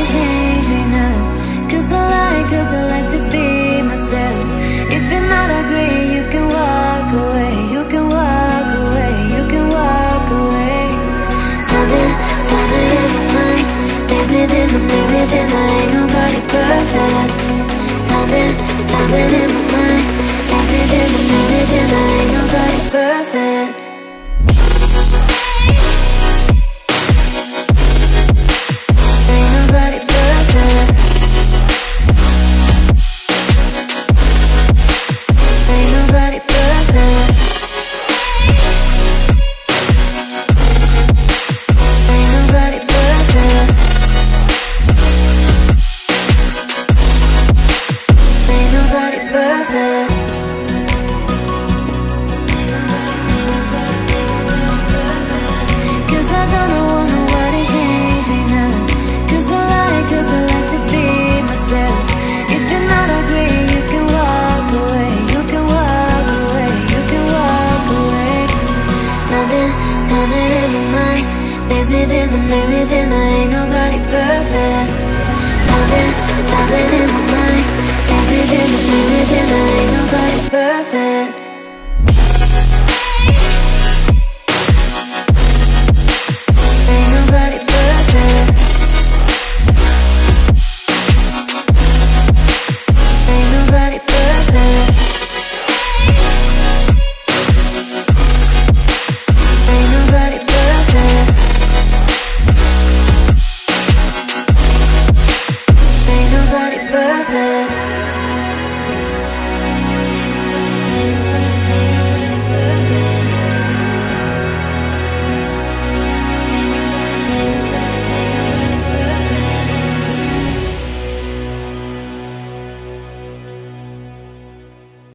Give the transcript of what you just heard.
nobody change me now. Cause I like to be myself. If you're not agree, you can walk away. You can walk away, you can walk away. Something in my mind makes me think I ain't nobody perfect. Something in my mind makes me think I ain't nobody perfect. Ain't nobody perfect. Ain't nobody perfect. Ain't nobody perfect. Ain't nobody perfect. Cause I don't want nobody change me now. Cause I like to be myself. If you're not agree, you can walk away. You can walk away, you can walk away. Something in my mind makes me think I ain't nobody perfect. Something in my mind makes me think I ain't nobody perfect.